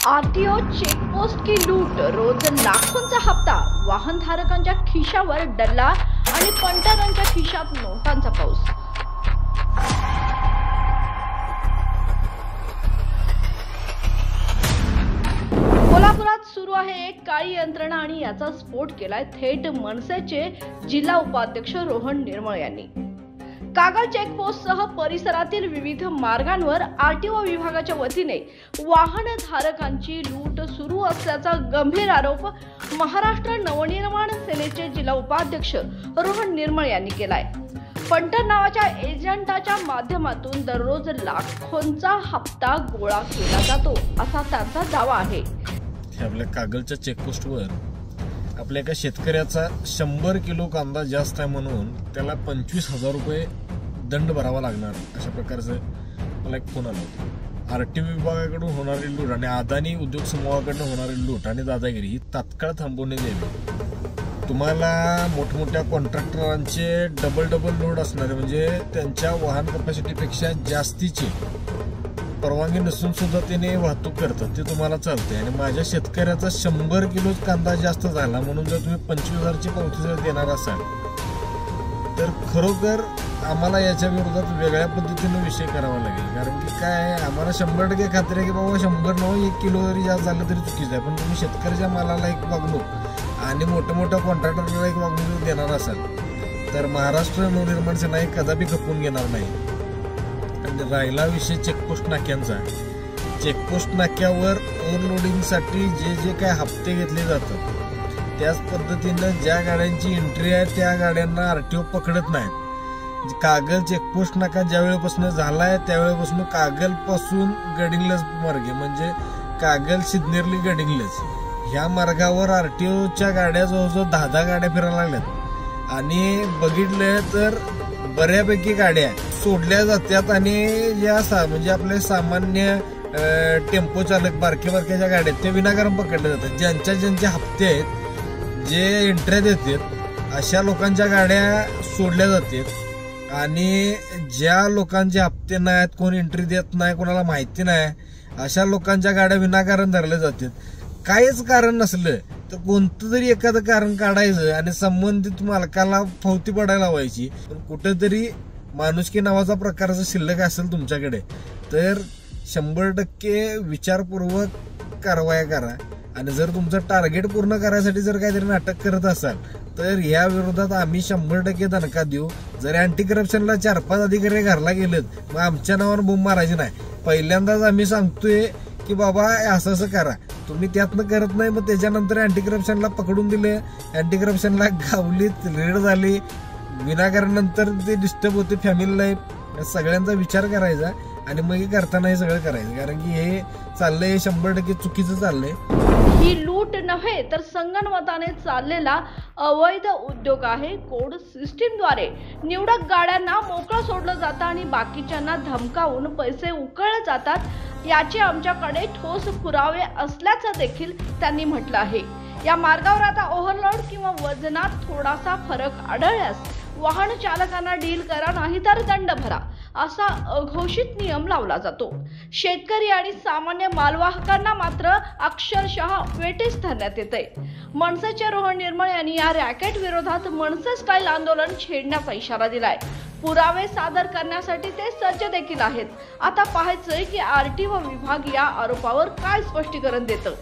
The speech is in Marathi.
आरटीओ चेकपोस्ट की लूट, रोज लाखोंचा हप्ता, वाहनधारकांच्या खिशावर डल्ला आणि पंटरांच्या खिशात नोटांचा पाऊस। कोल्हापुरात सुरू आहे एक काळी यंत्रणा आणि याचा स्फोट केलाय थेट मनसेचे जिल्हा उपाध्यक्ष रोहन निर्मळ यांनी। कागल चेकपोस्ट सह परिसरातील विविध मार्गांवर आरटीओ विभागाच्या वतीने वाहनधारकांची लूट सुरू असल्याचा गंभीर आरोप महाराष्ट्र नवनिर्माण सेनेचे जिल्हा उपाध्यक्ष रोहन निर्मळ यांनी केलाय। पंटर नावाच्या एजंटाच्या माध्यमातून दररोज लाखोंचा हप्ता गोळा केला जातो असा त्यांचा दावा आहे। आपल्या कागलच्या चेकपोस्टवर आपल्या एका शेतकऱ्याचा 100 किलो कांदा जास्त आहे म्हणून त्याला 25,000 रुपये दंड भरावा लागणार अशा प्रकारचं मला एक फोन आला होता। आरटीओ विभागाकडून होणारी लूट आणि अदानी उद्योग समूहाकडून होणारी लूट आणि दादागिरी ही तात्काळ थांबवण्यात यावी। तुम्हाला मोठमोठ्या कॉन्ट्रॅक्टरांचे डबल लोड असणारे म्हणजे त्यांच्या वाहन कॅपॅसिटीपेक्षा जास्तीचे परवानगी नसून सुद्धा त्याने वाहतूक करतात ते तुम्हाला चालते। आणि माझ्या शेतकऱ्याचा 100 किलो कांदा जास्त झाला म्हणून जर तुम्ही 25,000ची पावती जर देणार असाल तर खरोखर आम्हाला याच्या विरोधात वेगळ्या पद्धतीने विषय करावा लागेल। कारण की काय आम्हाला 100% खात्री आहे की बाबा 100 न 1 किलो जरी जास्त झालं तरी चुकीचं आहे, पण तुम्ही शेतकऱ्याच्या मालाला एक वागणूक आणि मोठ्या कॉन्ट्रॅक्टरला एक वागणूक देणार असाल तर महाराष्ट्र नवनिर्माण सेना कदापि खपवून घेणार नाही। आणि राहिला विषय चेकपोस्ट नाक्यांचा, चेकपोस्ट नाक्यावर ओव्हरलोडिंगसाठी जे काय हप्ते घेतले जातात त्याच पद्धतीनं ज्या गाड्यांची एंट्री आहे त्या गाड्यांना आरटीओ पकडत नाहीत। कागल चेकपोस्ट नाका ज्या वेळेपासून झालाय त्यावेळेपासून कागल पासून गडिंग्लज मार्गे म्हणजे कागल सिद्नेरली गडिंग्लज ह्या मार्गावर आरटीओच्या गाड्या जवळजवळ 10 गाड्या फिरायला लागल्यात आणि बघितलं तर बऱ्यापैकी गाड्या सोडल्या जातात आणि या म्हणजे आपले सामान्य टेम्पो चालक बारक्याच्या गाड्या त्या विनाकारण पकडल्या जातात। ज्यांचे हप्ते आहेत जे एंट्र्या देतात अशा लोकांच्या गाड्या सोडल्या जातात आणि ज्या लोकांचे हप्ते नाहीत, कोण एंट्री देत नाही, कोणाला माहिती नाही, अशा लोकांच्या गाड्या विनाकारण धरल्या जातात। काहीच कारण नसलं तर कोणतं तरी एखादं कारण काढायचं आणि संबंधित मालकाला फावती पडायला लावायची। पण कुठेतरी माणुसकी नावाचा प्रकारचं शिल्लक असेल तुमच्याकडे तर 100% विचारपूर्वक कारवाया करा। आणि जर तुमचं टार्गेट पूर्ण करायसाठी जर काहीतरी नाटक करत असाल तर या विरोधात आम्ही 100% दणका देऊ। जर अँटी करप्शनला 4-5 अधिकारी घरला गेलेत मग आमच्या नावावर बोंब मारायची नाही। पहिल्यांदाच आम्ही सांगतोय की बाबा असं करा, तुम्ही त्यातनं करत नाही मग त्याच्यानंतर अँटी करप्शनला पकडून दिले, अँटी करप्शनला गावलीत, रेड झाली, विनाकारण नंतर ते डिस्टर्ब होते फॅमिली लाईफ। सगळ्यांचा विचार करायचा आणि मग हे करताना हे सगळं करायचं, कारण की हे चाललंय 100% चुकीचं चाललंय। ही लूट नव्हे तर संगनमताने चाललेला अवैध उद्योग आहे। कोड सिस्टीमद्वारे निवडक गाड्यांना मोकळं सोडलं जातं आणि बाकीच्यांना धमकावून पैसे उकळले जातात। याचे आमच्याकडे ठोस पुरावे असल्याचं देखील त्यांनी म्हटलं आहे। या मार्गावर आता ओव्हरलोड किंवा वजनात थोडासा फरक आढळल्यास वाहन चालकांना डील करा नाही तर दंड भरा असा अघोषित नियम लावला जातो। शेतकरी आणि सामान्य मालवाहकांना मात्र अक्षरशः वेठीस धरण्यात येते। मनसेचे रोहन निर्मळ यांनी या रॅकेट विरोधात मनसे स्टाईल आंदोलन छेडण्याचा इशारा दिलाय। पुरावे सादर करण्यासाठी ते सज्ज देखील आहेत। आता पाहायचंय की आरटीओ विभाग या आरोपावर काय स्पष्टीकरण देतं।